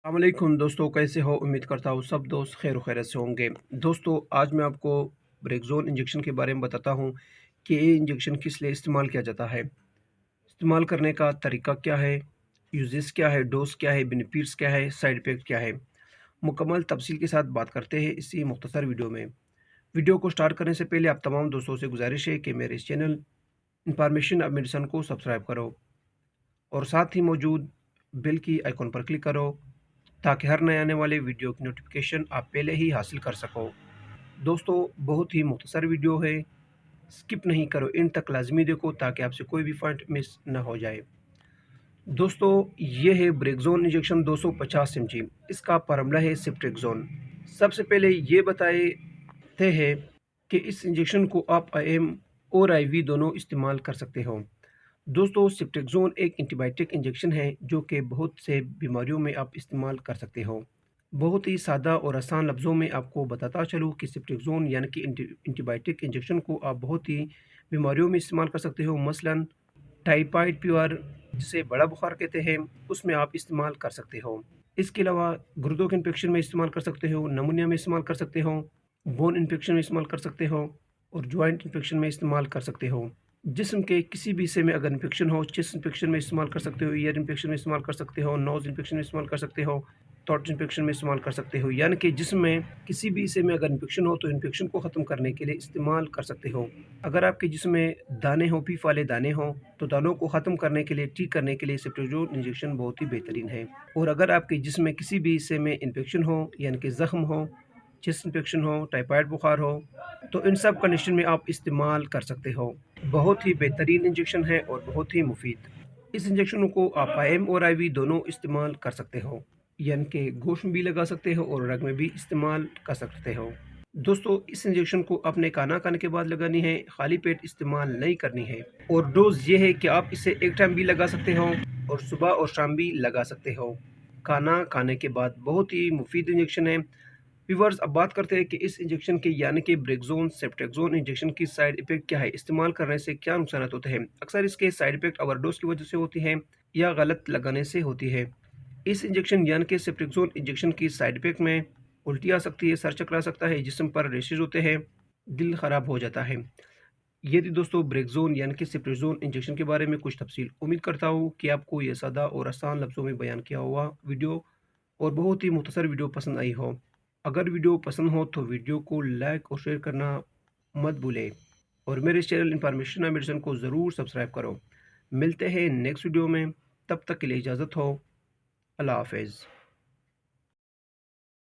अस्सलामुअलैकुम दोस्तों, कैसे हो? उम्मीद करता हूँ सब दोस्त खैर खैरियत से होंगे। दोस्तों, आज मैं आपको ब्रेकज़ोन इंजेक्शन के बारे में बताता हूँ कि ये इंजेक्शन किस लिए इस्तेमाल किया जाता है, इस्तेमाल करने का तरीका क्या है, यूजेस क्या है, डोज़ क्या है, बेनिफिट्स क्या है, साइड इफ़ेक्ट क्या है। मुकम्मल तफसील के साथ बात करते हैं इसी मुख्तसर वीडियो में। वीडियो को स्टार्ट करने से पहले आप तमाम दोस्तों से गुजारिश है कि मेरे इस चैनल इंफॉर्मेशन ऑफ मेडिसिन को सब्सक्राइब करो और साथ ही मौजूद बेल की आइकॉन पर क्लिक करो ताकि हर नए आने वाले वीडियो की नोटिफिकेशन आप पहले ही हासिल कर सको। दोस्तों, बहुत ही मुख्तसर वीडियो है, स्किप नहीं करो, इन तक लाजमी देखो ताकि आपसे कोई भी पॉइंट मिस ना हो जाए। दोस्तों, ये है ब्रेकज़ोन इंजेक्शन 250 mg। इसका फार्मूला है सिप्टेक्सोन। सबसे पहले ये बताते हैं कि इस इंजेक्शन को आप IM और IV दोनों इस्तेमाल कर सकते हो। दोस्तों, सिप्टेक्सोन एक एंटीबायोटिक इंजेक्शन है जो कि बहुत से बीमारियों में आप इस्तेमाल कर सकते हो। बहुत ही सादा और आसान लफ्ज़ों में आपको बताता चलूँ कि सिप्टेक्सोन यानी कि एंटीबायोटिक इंजेक्शन को आप बहुत ही बीमारियों में इस्तेमाल कर सकते हो। मसलन टाइफाइड फीवर, जिसे बड़ा बुखार कहते हैं, उसमें आप इस्तेमाल कर सकते हो। इसके अलावा गुर्दों के इन्फेक्शन में इस्तेमाल कर सकते हो, नमूनिया में इस्तेमाल कर सकते हो, बोन इन्फेक्शन में इस्तेमाल कर सकते हो और जॉइंट इन्फेक्शन में इस्तेमाल कर सकते हो। जिस्म के किसी भी हिस्से में अगर इन्फेक्शन हो, चेस्ट इन्फेक्शन में इस्तेमाल कर सकते हो, ईयर इन्फेक्शन में इस्तेमाल कर सकते हो, नोज़ इन्फेक्शन में इस्तेमाल कर सकते हो, थ्रोट इन्फेक्शन में इस्तेमाल कर सकते हो। यानी कि जिस्म में किसी भी हिस्से में अगर इन्फेक्शन हो तो इन्फेक्शन को ख़त्म करने के लिए इस्तेमाल कर सकते हो। अगर आपके जिस्म में दाने हों, पीप वाले दाने हों, तो दानों को ख़त्म करने के लिए, ठीक करने के लिए सिप्टेक्सोन इंजेक्शन बहुत ही बेहतरीन है। और अगर आपके जिस्म में किसी भी हिस्से में इन्फेक्शन हो, यानी कि ज़ख्म हो, चेस्ट इन्फेक्शन हो, टाइफाइड बुखार हो, तो इन सब कंडीशन में आप इस्तेमाल कर सकते हो। बहुत ही बेहतरीन इंजेक्शन है और बहुत ही मुफीद। इस इंजेक्शन को आप IM और IV दोनों इस्तेमाल कर सकते हो, यानी कि गोश्त में भी लगा सकते हो और रग में भी इस्तेमाल कर सकते हो। दोस्तों, इस इंजेक्शन को आपने खाना खाने के बाद लगानी है, खाली पेट इस्तेमाल नहीं करनी है। और डोज ये है कि आप इसे एक टाइम भी लगा सकते हो और सुबह और शाम भी लगा सकते हो, खाना खाने के बाद। बहुत ही मुफीद इंजेक्शन है। व्यूअर्स, अब बात करते हैं कि इस इंजेक्शन के यानी कि ब्रेकज़ोन सेप्टेक्सोन इंजेक्शन की साइड इफ़ेक्ट क्या है, इस्तेमाल करने से क्या नुकसान होते हैं। अक्सर इसके साइड इफ़ेक्ट ओवरडोज की वजह से होती हैं या गलत लगाने से होती है। इस इंजेक्शन यानी कि सेप्टेक्सोन इंजेक्शन की साइड इफ़ेक्ट में उल्टी आ सकती है, सर चकरा सकता है, जिस्म पर रेशेज होते हैं, दिल ख़राब हो जाता है। ये थी दोस्तों ब्रेकज़ोन यानी कि सेप्टेक्सोन इंजेक्शन के बारे में कुछ तफसील। उम्मीद करता हूँ कि आपको ये सादा और आसान लफ्ज़ों में बयान किया हुआ वीडियो और बहुत ही मुख्तसर वीडियो पसंद आई हो। अगर वीडियो पसंद हो तो वीडियो को लाइक और शेयर करना मत भूलें और मेरे इस चैनल इन्फॉर्मेशन एंड मेडिसिन को ज़रूर सब्सक्राइब करो। मिलते हैं नेक्स्ट वीडियो में, तब तक के लिए इजाज़त हो। अल्लाह हाफ़िज़।